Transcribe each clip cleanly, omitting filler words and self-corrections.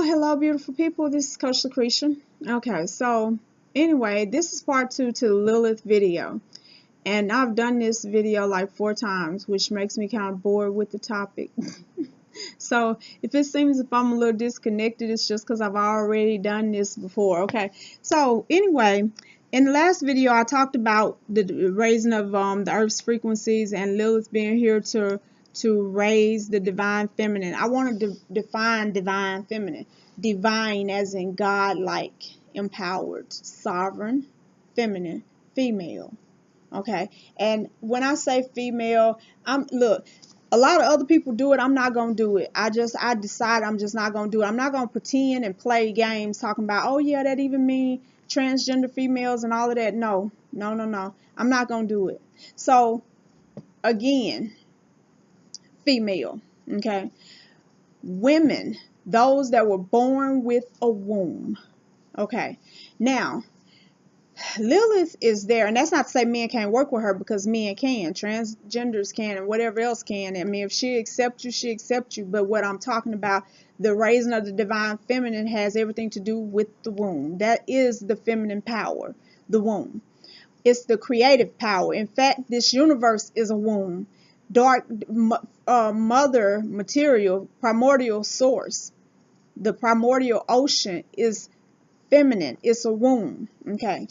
Hello, beautiful people. This is Coach Lucretia. Okay, so anyway, this is part 2 to the Lilith video. And I've done this video like 4 times, which makes me kind of bored with the topic. So if it seems if I'm a little disconnected, it's just because I've already done this before. Okay, so anyway, in the last video, I talked about the raising of the Earth's frequencies and Lilith being here to raise the divine feminine. I want to define divine feminine. Divine as in God-like, empowered, sovereign, feminine, female. Okay, and when I say female, look, a lot of other people do it. I'm not gonna do it. I decide I'm just not gonna do it. I'm not gonna pretend and play games talking about, oh yeah, that even mean transgender females and all of that. No. I'm not gonna do it. So again, female. Okay, women, those that were born with a womb. Okay, now Lilith is there, and that's not to say men can't work with her, because men can, transgenders can, and whatever else can. I mean, if she accepts you, she accepts you. But what I'm talking about, the raising of the divine feminine, has everything to do with the womb. That is the feminine power, the womb. It's the creative power. In fact, this universe is a womb. Dark mother material, primordial source, the primordial ocean is feminine. It's a womb. Okay,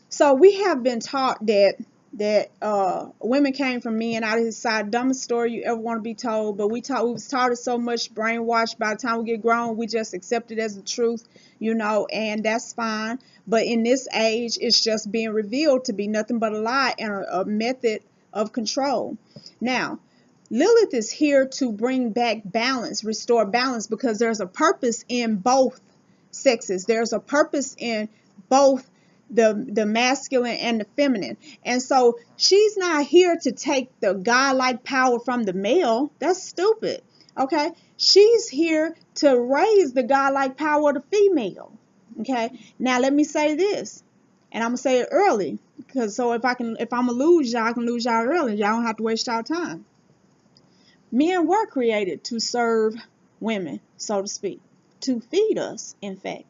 so we have been taught that women came from men out of his side. Dumbest story you ever want to be told. But we was taught it so much, brainwashed. By the time we get grown, we just accept it as the truth, you know, and that's fine. But in this age, it's just being revealed to be nothing but a lie and a method of control. Now, Lilith is here to bring back balance, restore balance, because there's a purpose in both sexes. There's a purpose in both the masculine and the feminine. And so she's not here to take the godlike power from the male. That's stupid. Okay, she's here to raise the godlike power of the female. Okay, now let me say this, and I'm gonna say it early, because so if I'm gonna lose y'all, I can lose y'all early. Y'all don't have to waste y'all time. Men were created to serve women, so to speak, to feed us. In fact,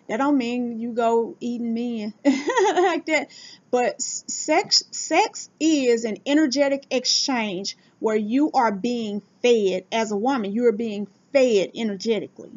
that don't mean you go eating men like that. But sex is an energetic exchange where you are being fed. As a woman, you are being fed energetically.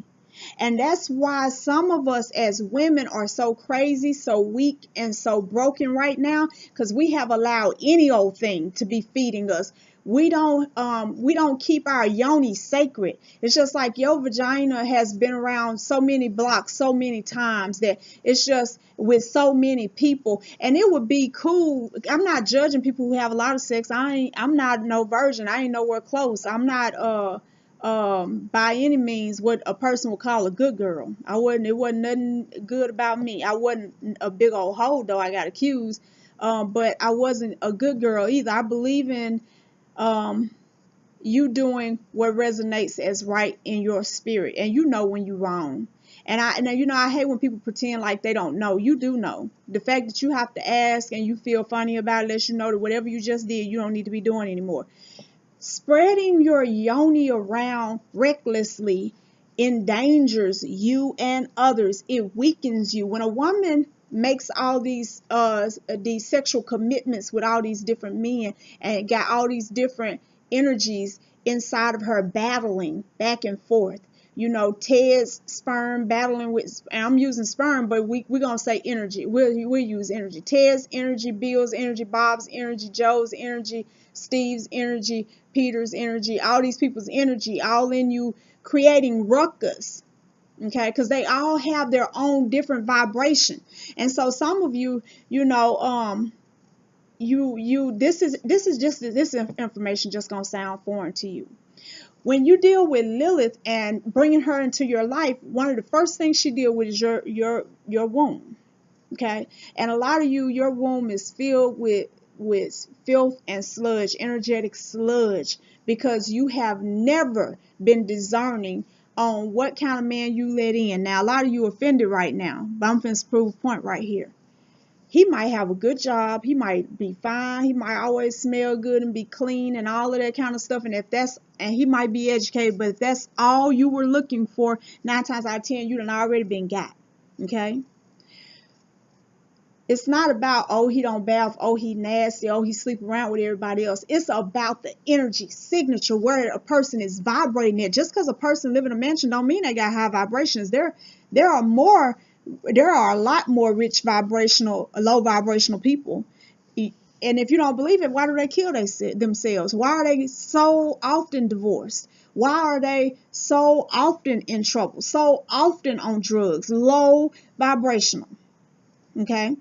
And that's why some of us as women are so crazy, so weak, and so broken right now, because we have allowed any old thing to be feeding us. We don't keep our yoni sacred. It's just like your vagina has been around so many blocks so many times that it's just with so many people. And it would be cool. I'm not judging people who have a lot of sex. I'm not no virgin. I ain't nowhere close. I'm not by any means what a person would call a good girl. It wasn't nothing good about me. I wasn't a big old hoe, though I got accused. But I wasn't a good girl either. I believe in you doing what resonates as right in your spirit, and you know when you're wrong. And I hate when people pretend like they don't know. You do know. The fact that you have to ask and you feel funny about it lets you know that whatever you just did, you don't need to be doing anymore. Spreading your yoni around recklessly endangers you and others. It weakens you. When a woman makes all these sexual commitments with all these different men and got all these different energies inside of her battling back and forth, you know, Ted's sperm battling with, and I'm using sperm, but we're going to say energy. We'll use energy. Ted's energy, Bill's energy, Bob's energy, Joe's energy, Steve's energy, Peter's energy, all these people's energy, all in you, creating ruckus. Okay, because they all have their own different vibration. And so some of you, you know, this information just gonna sound foreign to you. When you deal with Lilith and bringing her into your life, one of the first things she deal with is your womb. Okay, and a lot of you, your womb is filled with filth and sludge, energetic sludge, because you have never been discerning on what kind of man you let in. Now, a lot of you offended right now, but I'm finna prove a point right here. He might have a good job. He might be fine. He might always smell good and be clean and all of that kind of stuff. And he might be educated, but if that's all you were looking for, 9 times out of 10, you done already been got. Okay? It's not about, oh, he don't bath, oh, he nasty, oh, he sleep around with everybody else. It's about the energy signature where a person is vibrating at. Just because a person live in a mansion don't mean they got high vibrations. There are a lot more rich vibrational, low vibrational people. And if you don't believe it, why do they kill themselves? Why are they so often divorced? Why are they so often in trouble? So often on drugs, low vibrational. Okay?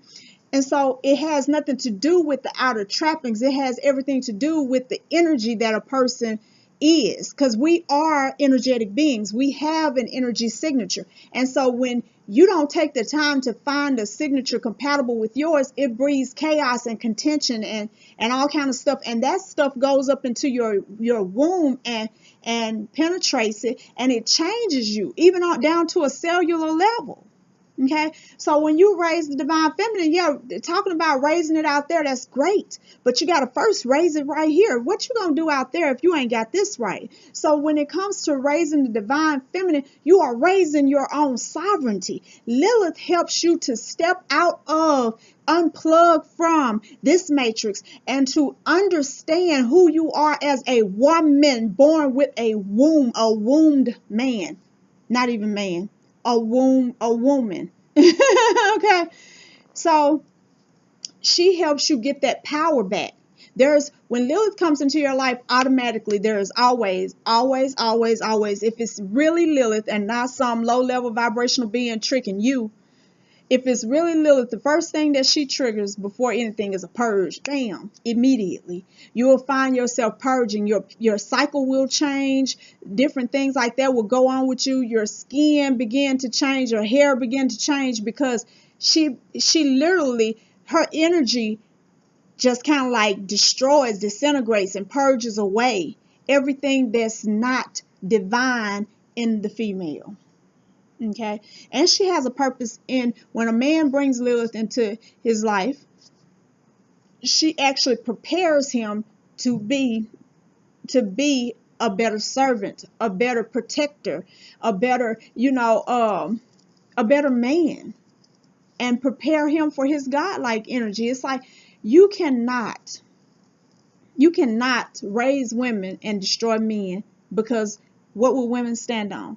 And so it has nothing to do with the outer trappings. It has everything to do with the energy that a person is, because we are energetic beings. We have an energy signature. And so when you don't take the time to find a signature compatible with yours, it breeds chaos and contention and all kind of stuff. And that stuff goes up into your womb and penetrates it, and it changes you, even down to a cellular level. Okay, so when you raise the divine feminine, yeah, talking about raising it out there, that's great. But you got to first raise it right here. What you going to do out there if you ain't got this right? So when it comes to raising the divine feminine, you are raising your own sovereignty. Lilith helps you to step out of, unplug from this matrix and to understand who you are as a woman born with a womb, a wombed man, not even man. A woman. Okay, so she helps you get that power back. When Lilith comes into your life, automatically there is always, if it's really Lilith and not some low level vibrational being tricking you, if it's really Lilith, the first thing that she triggers before anything is a purge. Bam, immediately. You will find yourself purging. Your cycle will change. Different things like that will go on with you. Your skin begin to change. Your hair begin to change because she literally, her energy just kind of like destroys, disintegrates, and purges away everything that's not divine in the female. Okay, and she has a purpose in when a man brings Lilith into his life, she actually prepares him to be a better servant, a better protector, a better, a better man, and prepare him for his godlike energy. It's like you cannot raise women and destroy men, because what will women stand on?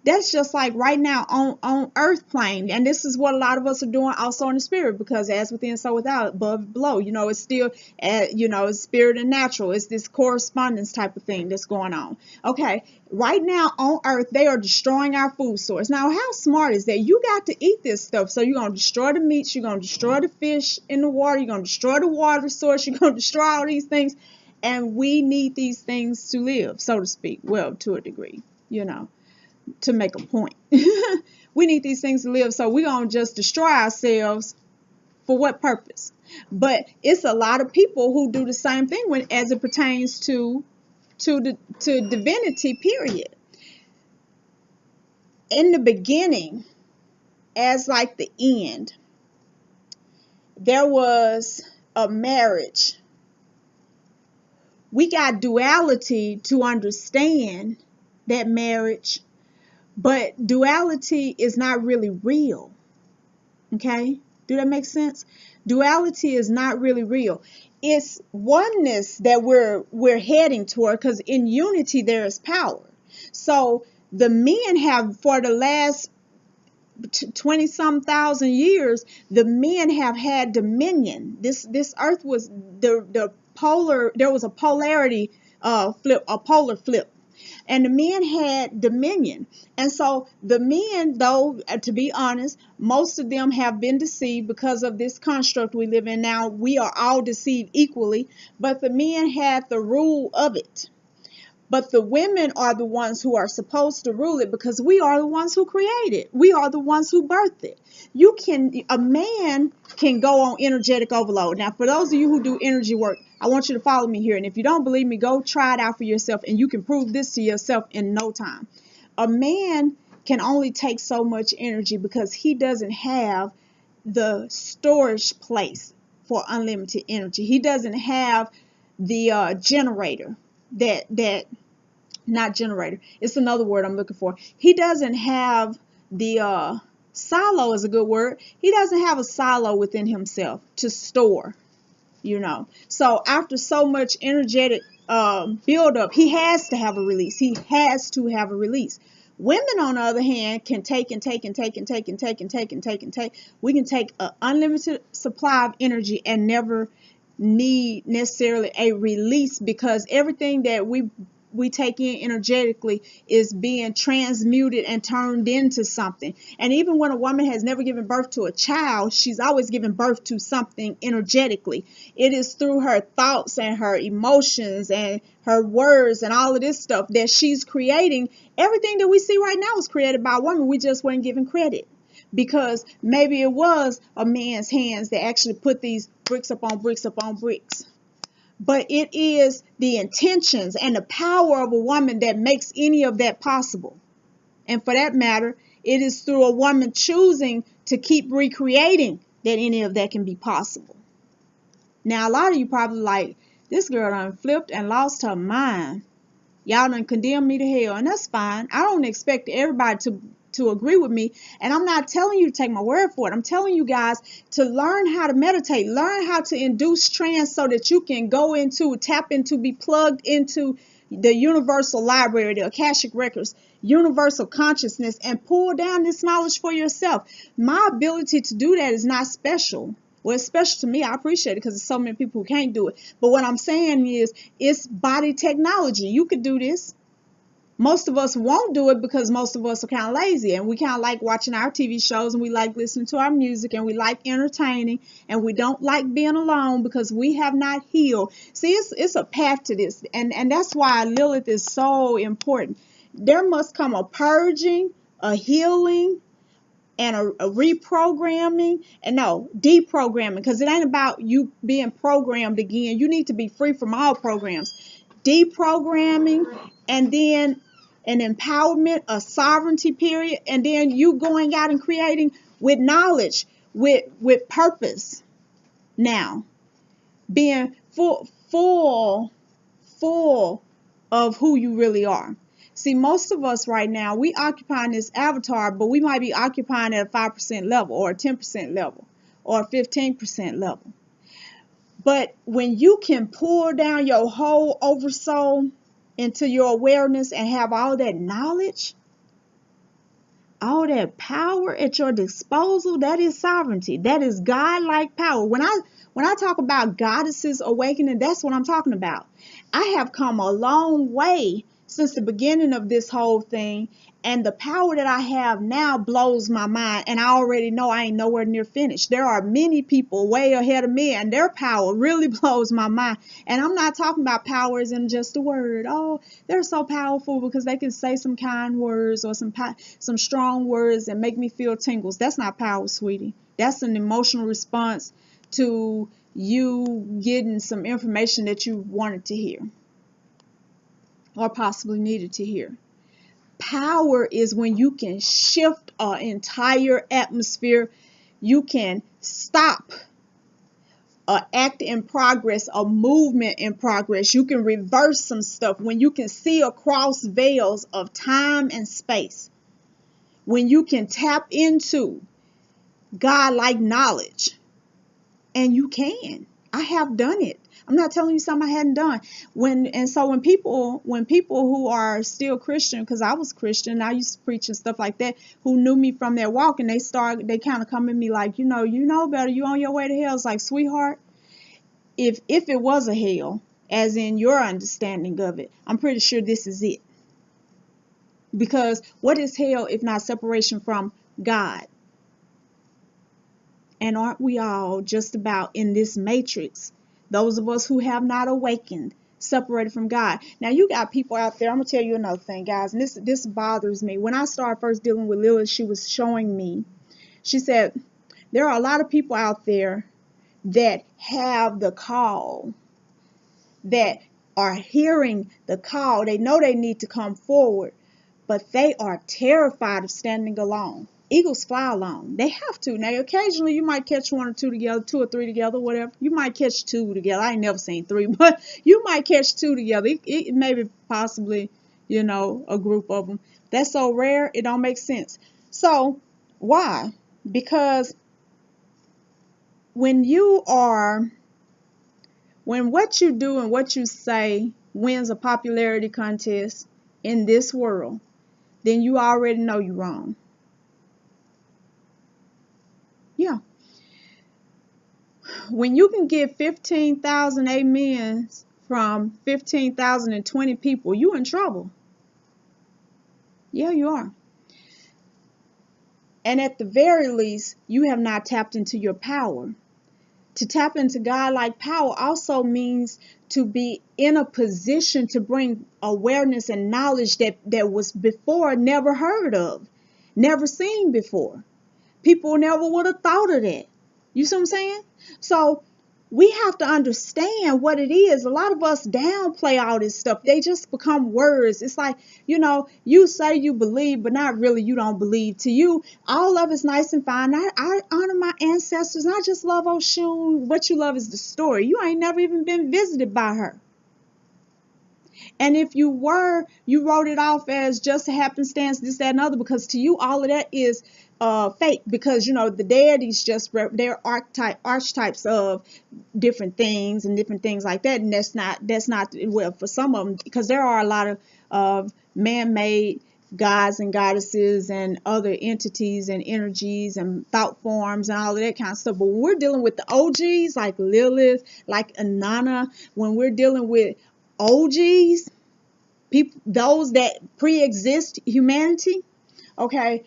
That's just like right now on earth plane. And this is what a lot of us are doing also in the spirit, because as within, so without, above, below, it's still, it's spirit and natural. It's this correspondence type of thing that's going on. Okay. Right now on earth, they are destroying our food source. Now, how smart is that? You got to eat this stuff. So you're going to destroy the meats. You're going to destroy the fish in the water. You're going to destroy the water source. You're going to destroy all these things. And we need these things to live, so to speak. Well, to a degree, to make a point. We need these things to live, so we're going to just destroy ourselves for what purpose? But it's a lot of people who do the same thing as it pertains to divinity, period. In the beginning, as like the end, there was a marriage. We got duality to understand that marriage. But duality is not really real. Okay? Do that make sense? Duality is not really real. It's oneness that we're heading toward, because in unity there is power. So the men have, for the last 20-some thousand years, the men have had dominion. This earth was the polar, there was a polarity flip, a polar flip. And the men had dominion. And so the men, though, to be honest, most of them have been deceived because of this construct we live in now. We are all deceived equally, but the men had the rule of it. But the women are the ones who are supposed to rule it, because we are the ones who create it. We are the ones who birthed it. A man can go on energetic overload. Now, for those of you who do energy work, I want you to follow me here. And if you don't believe me, go try it out for yourself, and you can prove this to yourself in no time. a man can only take so much energy because he doesn't have the storage place for unlimited energy. He doesn't have the generator that not generator. It's another word I'm looking for. He doesn't have the silo is a good word. He doesn't have a silo within himself to store, you know. So after so much energetic buildup, he has to have a release. He has to have a release. Women, on the other hand, can take and take and take and take and take and take and take and take. We can take an unlimited supply of energy and never need necessarily a release, because everything that we take in energetically is being transmuted and turned into something. And even when a woman has never given birth to a child, she's always given birth to something energetically. It is through her thoughts and her emotions and her words and all of this stuff that she's creating. Everything that we see right now was created by a woman. We just weren't given credit, because maybe it was a man's hands that actually put these bricks up on bricks up on bricks. But it is the intentions and the power of a woman that makes any of that possible. And for that matter, it is through a woman choosing to keep recreating that any of that can be possible. Now, a lot of you probably like, this girl done flipped and lost her mind. Y'all done condemned me to hell, and that's fine. I don't expect everybody to agree with me, and I'm not telling you to take my word for it. I'm telling you guys to learn how to meditate, learn how to induce trance so that you can go into, tap into, be plugged into the universal library, the Akashic records, universal consciousness, and pull down this knowledge for yourself. My ability to do that is not special. Well, it's special to me. I appreciate it because there's so many people who can't do it. But what I'm saying is, it's body technology. You could do this. Most of us won't do it because most of us are kind of lazy, and we kind of like watching our TV shows, and we like listening to our music, and we like entertaining, and we don't like being alone because we have not healed. See, it's a path to this, and that's why Lilith is so important. There must come a purging, a healing, and a reprogramming, and no, deprogramming, because it ain't about you being programmed again. You need to be free from all programs. Deprogramming, and then an empowerment, a sovereignty period, and then you going out and creating with knowledge, with purpose. Now, being full of who you really are. See, most of us right now, we occupying this avatar, but we might be occupying at a 5% level, or a 10% level, or a 15% level. But when you can pull down your whole oversoul into your awareness and have all that knowledge, all that power at your disposal, that is sovereignty. That is God-like power. When I talk about goddesses awakening, that's what I'm talking about. I have come a long way since the beginning of this whole thing, and the power that I have now blows my mind, and I already know I ain't nowhere near finished. There are many people way ahead of me, and their power really blows my mind. And I'm not talking about power as in just a word. Oh, they're so powerful because they can say some kind words or some strong words and make me feel tingles. That's not power, sweetie. That's an emotional response to you getting some information that you wanted to hear, or possibly needed to hear. Power is when you can shift an entire atmosphere. You can stop an act in progress, a movement in progress. You can reverse some stuff. When you can see across veils of time and space. When you can tap into God-like knowledge. And you can. I have done it. I'm not telling you something I hadn't done. So when people who are still Christian, because I was Christian, I used to preach and stuff like that, who knew me from their walk, and they kind of come at me like, you know better, you on your way to hell. It's like, sweetheart, if it was a hell, as in your understanding of it, I'm pretty sure this is it. Because what is hell if not separation from God? And aren't we all just about in this matrix? Those of us who have not awakened, separated from God. Now, you got people out there. I'm going to tell you another thing, guys. And this bothers me. When I started first dealing with Lilith, she was showing me. She said, there are a lot of people out there that have the call, that are hearing the call. They know they need to come forward. but they are terrified of standing alone. Eagles fly alone. They have to. Now, occasionally you might catch one or two together, two or three together, whatever. You might catch two together. I ain't never seen three, but you might catch two together. It may be possibly, you know, a group of them. That's so rare, it don't make sense. So, why? Because when what you do and what you say wins a popularity contest in this world, then you already know you're wrong. Yeah. When you can get 15,000 amens from 15,020 people, you in trouble. Yeah, you are. And at the very least, you have not tapped into your power. To tap into God-like power also means to be in a position to bring awareness and knowledge that was before never heard of, never seen before. People never would have thought of that. You see what I'm saying? So we have to understand what it is. A lot of us downplay all this stuff. They just become words. It's like, you know, you say you believe, but not really you don't believe. To you, all of it's nice and fine. I honor my ancestors. And I just love Oshun. What you love is the story. You ain't never even been visited by her. And if you were, you wrote it off as just a happenstance, this, that, and other, because to you, all of that is fake, because, you know, the deities just, they're archetypes of different things and different things like that. And that's not, well, for some of them, because there are a lot of man-made gods and goddesses and other entities and energies and thought forms and all of that kind of stuff. But when we're dealing with the OGs, like Lilith, like Inanna, when we're dealing with OGs, people, those that pre-exist humanity, okay,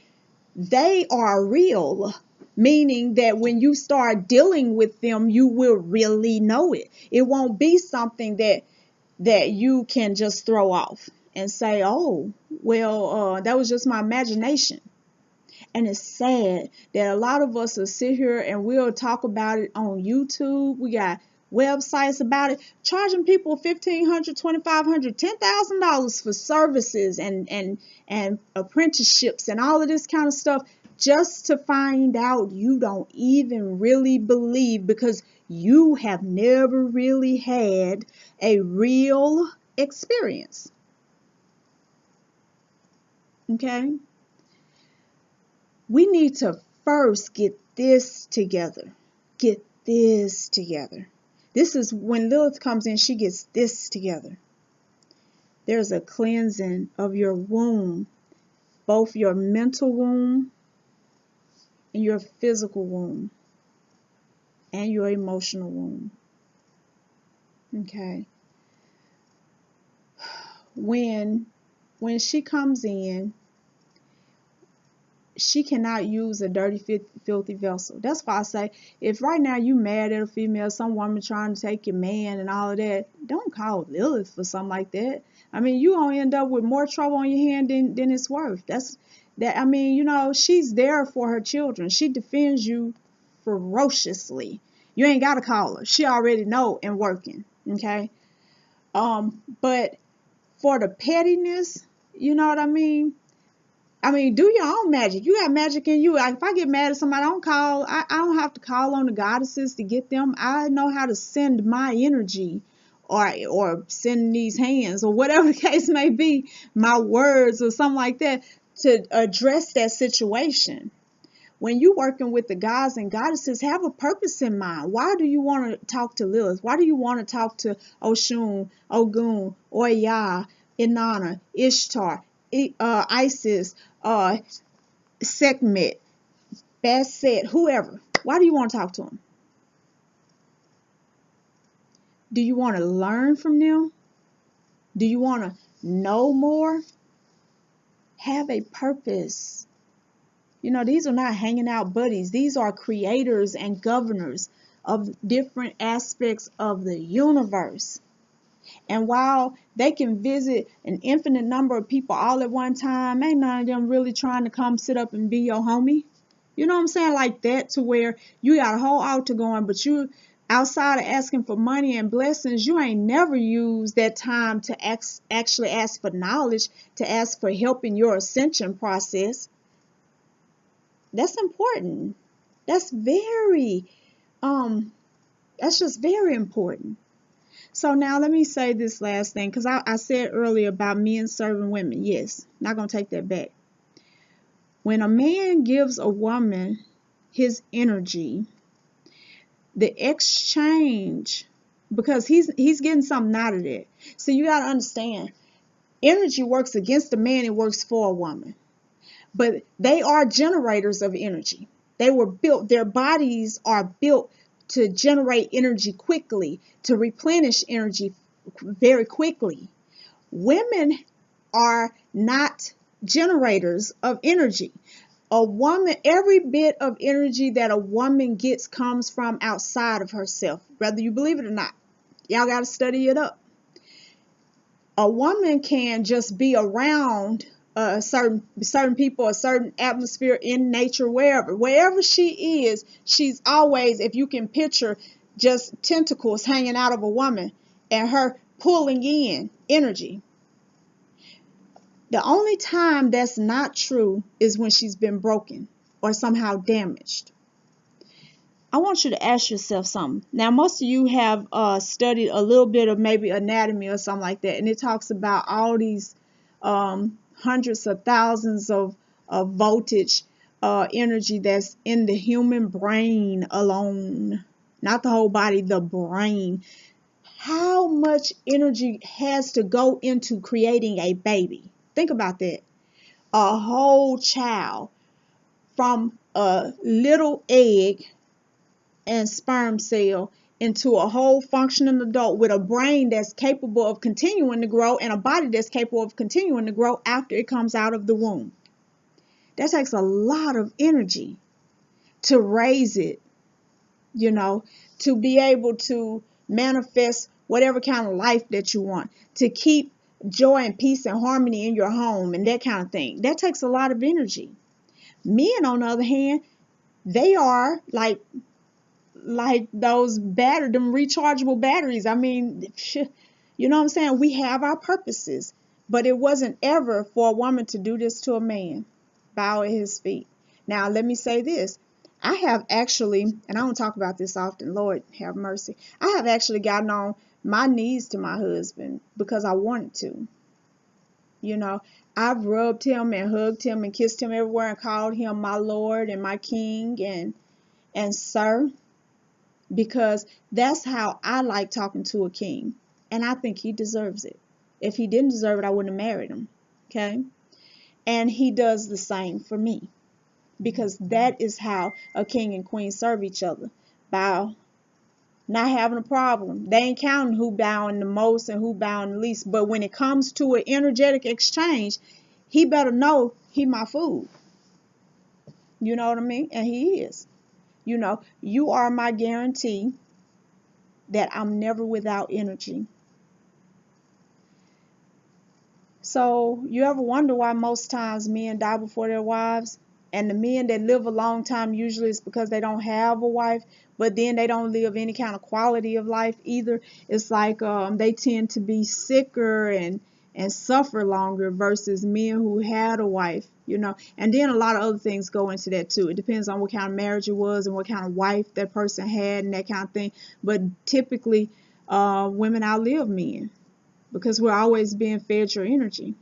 they are real, meaning that when you start dealing with them, you will really know it. It won't be something that you can just throw off and say, oh, well, that was just my imagination. And it's sad that a lot of us will sit here and we'll talk about it on YouTube. We got websites about it, charging people $1,500, $2,500, $10,000 for services and apprenticeships and all of this kind of stuff, just to find out you don't even really believe, because you have never really had a real experience. Okay? We need to first get this together. Get this together. This is when Lilith comes in, she gets this together. There's a cleansing of your womb, both your mental womb and your physical womb and your emotional womb. Okay. When she comes in, she cannot use a dirty, filthy vessel. That's why I say, if right now you mad at a female, some woman trying to take your man and all of that, don't call Lilith for something like that. I mean, you gonna end up with more trouble on your hand than it's worth. I mean, you know, she's there for her children. She defends you ferociously. You ain't gotta call her. She already know and working. Okay. But for the pettiness, you know what I mean? I mean, do your own magic. You got magic in you. Like, if I get mad at somebody, I don't have to call on the goddesses to get them. I know how to send my energy or send these hands or whatever the case may be, my words or something like that, to address that situation. When you're working with the gods and goddesses, have a purpose in mind. Why do you want to talk to Lilith? Why do you want to talk to Oshun, Ogun, Oya, Inanna, Ishtar, Isis, Sekhmet, Basset, whoever? Why do you want to talk to them? Do you want to learn from them? Do you want to know more? Have a purpose. You know, these are not hanging out buddies. These are creators and governors of different aspects of the universe. And while they can visit an infinite number of people all at one time, ain't none of them really trying to come sit up and be your homie. You know what I'm saying? Like that, to where you got a whole altar going, but Outside of asking for money and blessings, you ain't never used that time to actually ask for knowledge, to ask for help in your ascension process. That's important. That's just very important. So now let me say this last thing, because I said earlier about men serving women. Yes, not going to take that back. When a man gives a woman his energy, the exchange, because he's getting something out of it. So you got to understand, energy works against a man, it works for a woman. But they are generators of energy. They were built, their bodies are built to generate energy quickly, to replenish energy very quickly. Women are not generators of energy. A woman, every bit of energy that a woman gets comes from outside of herself, whether you believe it or not. Y'all got to study it up. A woman can just be around certain people, a certain atmosphere in nature, wherever she is, she's always, if you can picture just tentacles hanging out of a woman and her pulling in energy. The only time that's not true is when she's been broken or somehow damaged. I want you to ask yourself something. Now, most of you have studied a little bit of maybe anatomy or something like that, and it talks about all these hundreds of thousands of voltage energy that's in the human brain alone, not the whole body, the brain. How much energy has to go into creating a baby? Think about that. A whole child, from a little egg and sperm cell into a whole functioning adult with a brain that's capable of continuing to grow and a body that's capable of continuing to grow after it comes out of the womb. That takes a lot of energy to raise it, to be able to manifest whatever kind of life that you want, to keep joy and peace and harmony in your home and that kind of thing. That takes a lot of energy. Men, on the other hand, they are like those them rechargeable batteries. I mean, you know what I'm saying? We have our purposes, but it wasn't ever for a woman to do this to a man, bow at his feet. Now, let me say this. I have actually, and I don't talk about this often, Lord have mercy, I have actually gotten on my knees to my husband because I wanted to. I've rubbed him and hugged him and kissed him everywhere and called him my Lord and my King and Sir, because that's how I like talking to a king, and I think he deserves it. If he didn't deserve it, I wouldn't have married him. Okay? And he does the same for me, because that is how a king and queen serve each other, by not having a problem. They ain't counting who bowing the most and who bowing the least, but when it comes to an energetic exchange, he better know he my food. You know what I mean? And he is. You are my guarantee that I'm never without energy. So you ever wonder why most times men die before their wives? And the men that live a long time usually is because they don't have a wife, but then they don't live any kind of quality of life either. It's like they tend to be sicker and suffer longer versus men who had a wife, And then a lot of other things go into that too. It depends on what kind of marriage it was and what kind of wife that person had and that kind of thing. But typically, women outlive men because we're always being fed your energy.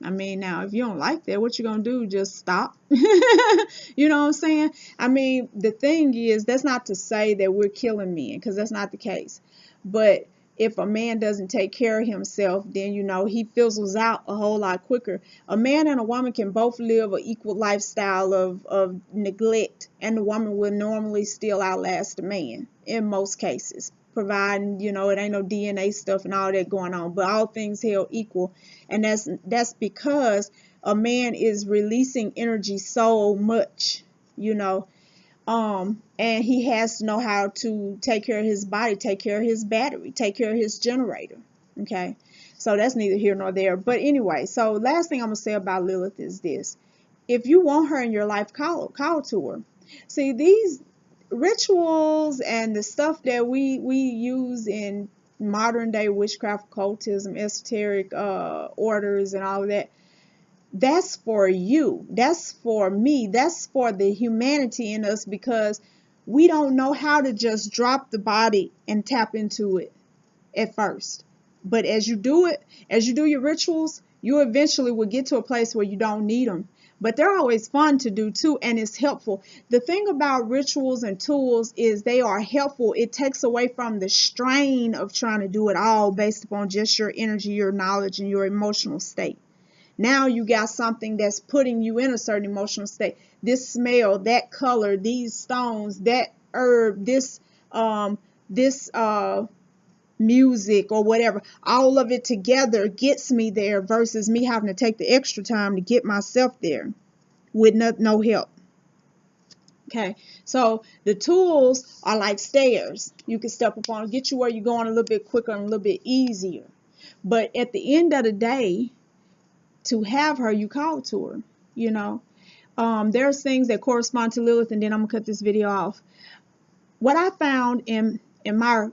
I mean, now, if you don't like that, what you going to do? Just stop? You know what I'm saying? I mean, the thing is, that's not to say that we're killing men, because that's not the case. But if a man doesn't take care of himself, then, he fizzles out a whole lot quicker. A man and a woman can both live an equal lifestyle of neglect, and the woman will normally still outlast the man in most cases, providing, it ain't no DNA stuff and all that going on, but all things held equal. And that's because a man is releasing energy so much, and he has to know how to take care of his body, take care of his battery, take care of his generator. Okay, so that's neither here nor there. But anyway, so last thing I'm gonna say about Lilith is this: if you want her in your life, call to her. See, these rituals and the stuff that we use in modern day witchcraft, occultism, esoteric orders and all of that, that's for you, that's for me, that's for the humanity in us, because we don't know how to just drop the body and tap into it at first. But as you do it, as you do your rituals, you eventually will get to a place where you don't need them. But they're always fun to do too, and it's helpful. The thing about rituals and tools is they are helpful. It takes away from the strain of trying to do it all based upon just your energy, your knowledge, and your emotional state. Now you got something that's putting you in a certain emotional state. This smell, that color, these stones, that herb, this music or whatever, all of it together gets me there versus me having to take the extra time to get myself there with no help. Okay, so the tools are like stairs. You can step upon, get you where you're going a little bit quicker and a little bit easier. But at the end of the day, to have her, you call to her, you know. There's things that correspond to Lilith, and then I'm gonna cut this video off. What I found in my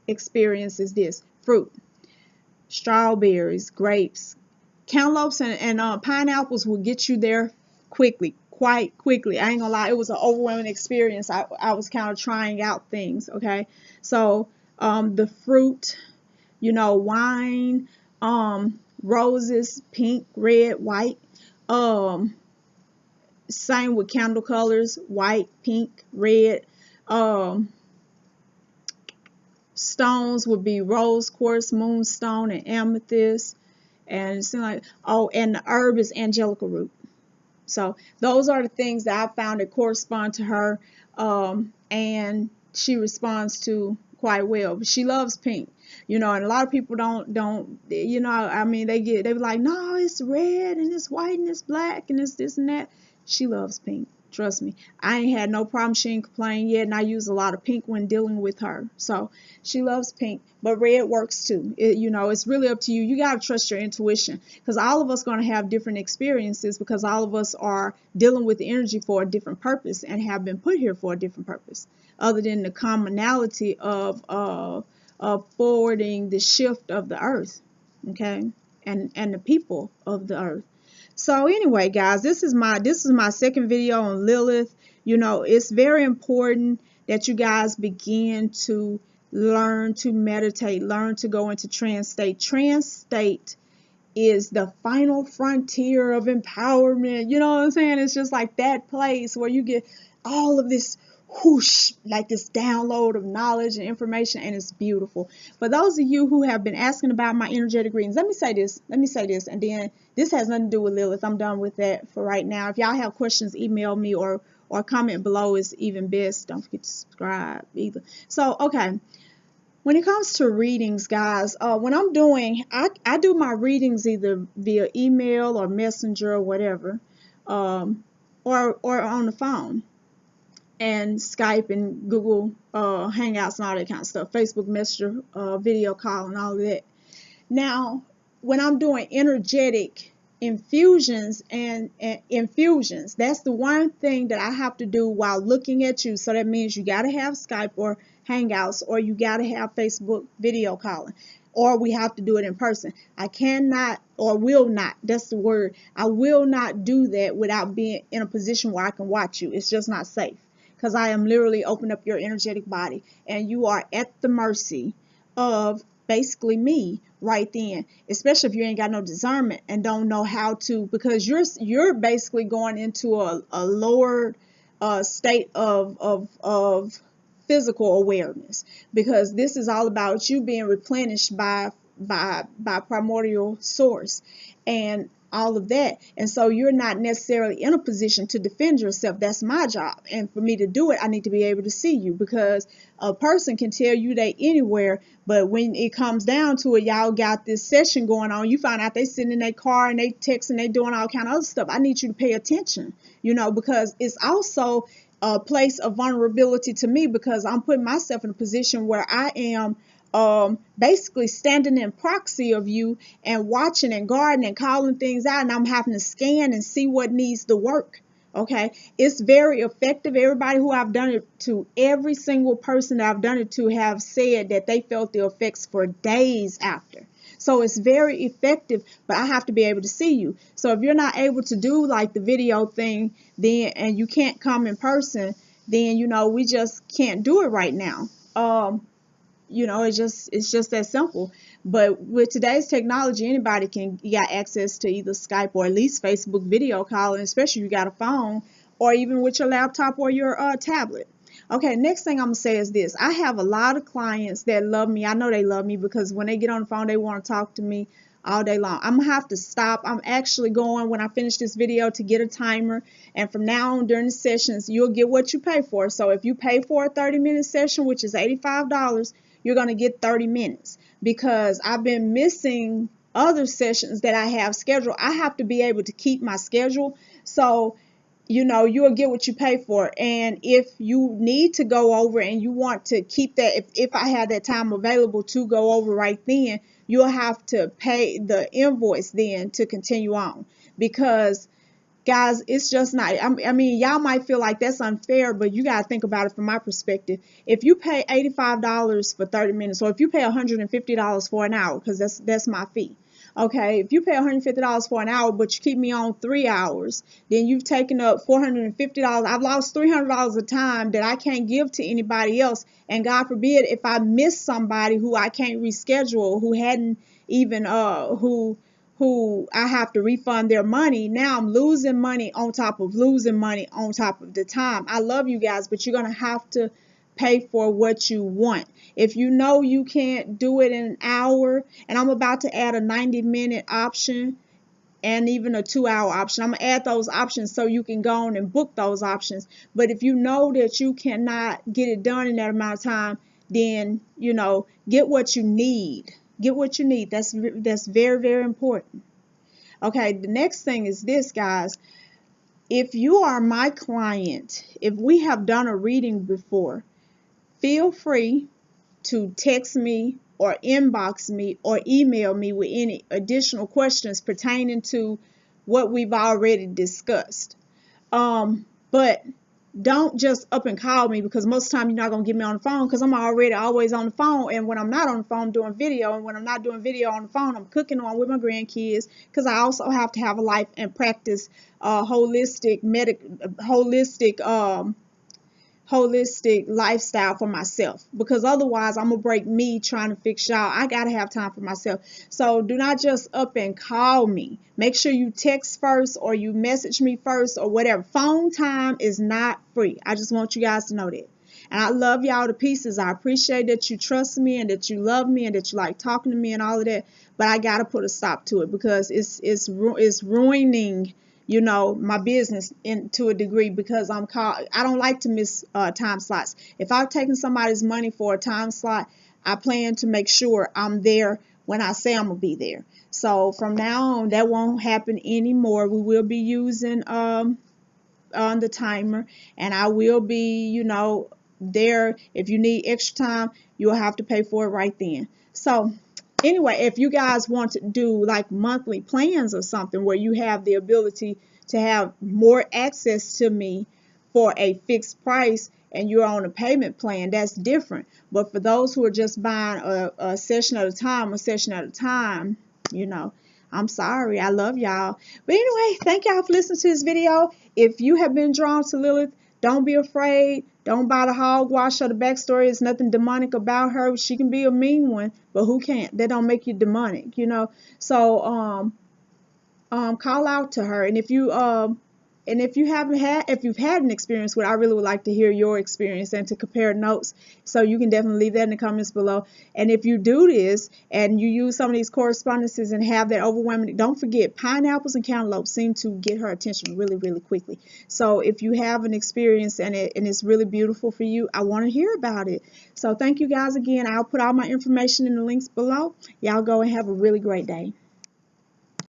experience is this: fruit, strawberries, grapes, cantaloupes, and pineapples will get you there quickly, quite quickly. I ain't gonna lie, it was an overwhelming experience. I was kind of trying out things. Okay, so the fruit, you know, wine, roses, pink, red, white. Same with candle colors: white, pink, red. Stones would be rose quartz, moonstone, and amethyst. And it seems like, oh, and the herb is angelica root. So those are the things that I found that correspond to her, and she responds to quite well. But she loves pink, you know, and a lot of people don't, you know, I mean, they be like, no, it's red and it's white and it's black and it's this and that. She loves pink. Trust me, I ain't had no problem. She ain't complained yet, and I use a lot of pink when dealing with her. So she loves pink, but red works too. You know, it's really up to you. You got to trust your intuition, because all of us going to have different experiences, because all of us are dealing with the energy for a different purpose and have been put here for a different purpose, other than the commonality of forwarding the shift of the earth, okay, and the people of the earth. So anyway, guys, this is my second video on Lilith. You know, it's very important that you guys begin to learn to meditate, learn to go into trance state. Trance state is the final frontier of empowerment. You know what I'm saying? It's just like that place where you get all of this whoosh, like this download of knowledge and information, and it's beautiful. For those of you who have been asking about my energetic readings, let me say this, and then this has nothing to do with Lilith. I'm done with that for right now. If y'all have questions, email me or comment below is even best. Don't forget to subscribe either. So, okay. When it comes to readings, guys, when I'm doing, I do my readings either via email or messenger or whatever, or on the phone, and Skype and Google Hangouts and all that kind of stuff, Facebook Messenger, video call and all of that. Now, when I'm doing energetic infusions and infusions, that's the one thing that I have to do while looking at you. So that means you got to have Skype or Hangouts, or you got to have Facebook video calling, or we have to do it in person. I cannot, or will not, that's the word, I will not do that without being in a position where I can watch you. It's just not safe, because I am literally opening up your energetic body, and you are at the mercy of basically me right then, especially if you ain't got no discernment and don't know how to, because you're basically going into a lower state of physical awareness, because this is all about you being replenished by primordial source and all of that. And so you're not necessarily in a position to defend yourself. That's my job, and for me to do it, I need to be able to see you, because a person can tell you they anywhere, but when it comes down to it, y'all got this session going on, you find out they sitting in their car and they texting, they doing all kind of other stuff. I need you to pay attention, you know, because it's also a place of vulnerability to me, because I'm putting myself in a position where I am basically standing in proxy of you and watching and guarding and calling things out, and I'm having to scan and see what needs to work. Okay, it's very effective. Everybody who I've done it to, every single person that I've done it to have said that they felt the effects for days after. So it's very effective, but I have to be able to see you. So if you're not able to do like the video thing, then, and you can't come in person, then, you know, we just can't do it right now. You know, it's just that simple. But with today's technology, anybody can got access to either Skype or at least Facebook video calling, especially if you got a phone, or even with your laptop or your tablet. Okay, next thing I'm gonna say is this. I have a lot of clients that love me. I know they love me because when they get on the phone, they want to talk to me all day long. I'm gonna have to stop. I'm actually going, when I finish this video, to get a timer, and from now on during the sessions, you'll get what you pay for. So if you pay for a 30-minute session, which is $85, you're going to get 30 minutes, because I've been missing other sessions that I have scheduled. I have to be able to keep my schedule. So, you know, you'll get what you pay for. And if you need to go over and you want to keep that, if I have that time available to go over right then, you'll have to pay the invoice then to continue on. Because guys, it's just not, I mean, y'all might feel like that's unfair, but you got to think about it from my perspective. If you pay $85 for 30 minutes, or if you pay $150 for an hour, because that's my fee. Okay, if you pay $150 for an hour, but you keep me on 3 hours, then you've taken up $450. I've lost $300 of time that I can't give to anybody else. And God forbid if I miss somebody who I can't reschedule, who hadn't even, who I have to refund their money. Now I'm losing money on top of losing money on top of the time. I love you guys, but you're going to have to pay for what you want. If you know you can't do it in an hour, and I'm about to add a 90-minute option and even a 2-hour option. I'm going to add those options so you can go on and book those options. But if you know that you cannot get it done in that amount of time, then, you know, get what you need. Get what you need. That's very, very important. Okay, the next thing is this, guys. If you are my client, if we have done a reading before, feel free to text me or inbox me or email me with any additional questions pertaining to what we've already discussed. But don't just up and call me, because most of the time you're not going to get me on the phone, because I'm already always on the phone. And when I'm not on the phone, I'm doing video. And when I'm not doing video on the phone, I'm cooking on with my grandkids, because I also have to have a life and practice holistic lifestyle for myself, because otherwise I'm gonna break me trying to fix y'all. I gotta have time for myself. So do not just up and call me. Make sure you text first, or you message me first, or whatever. Phone time is not free. I just want you guys to know that. And I love y'all to pieces. I appreciate that you trust me and that you love me and that you like talking to me and all of that. But I gotta put a stop to it, because it's ruining, you know, my business to a degree, because I don't like to miss time slots. If I've taken somebody's money for a time slot, I plan to make sure I'm there when I say I'm gonna be there. So from now on, that won't happen anymore. We will be using on the timer, and I will be, you know, there. If you need extra time, you'll have to pay for it right then. So anyway, if you guys want to do like monthly plans or something where you have the ability to have more access to me for a fixed price and you're on a payment plan, that's different. But for those who are just buying a session at a time, you know, I'm sorry. I love y'all. But anyway, thank y'all for listening to this video. If you have been drawn to Lilith, don't be afraid. Don't buy the hogwash or the backstory. There's nothing demonic about her. She can be a mean one, but who can't? That don't make you demonic, you know. So call out to her. And if you've had an experience with, I really would like to hear your experience and to compare notes. So you can definitely leave that in the comments below. And if you do this and you use some of these correspondences and have that overwhelming, don't forget, pineapples and cantaloupes seem to get her attention really, really quickly. So if you have an experience and it's really beautiful for you, I want to hear about it. So thank you guys again. I'll put all my information in the links below. Y'all go and have a really great day.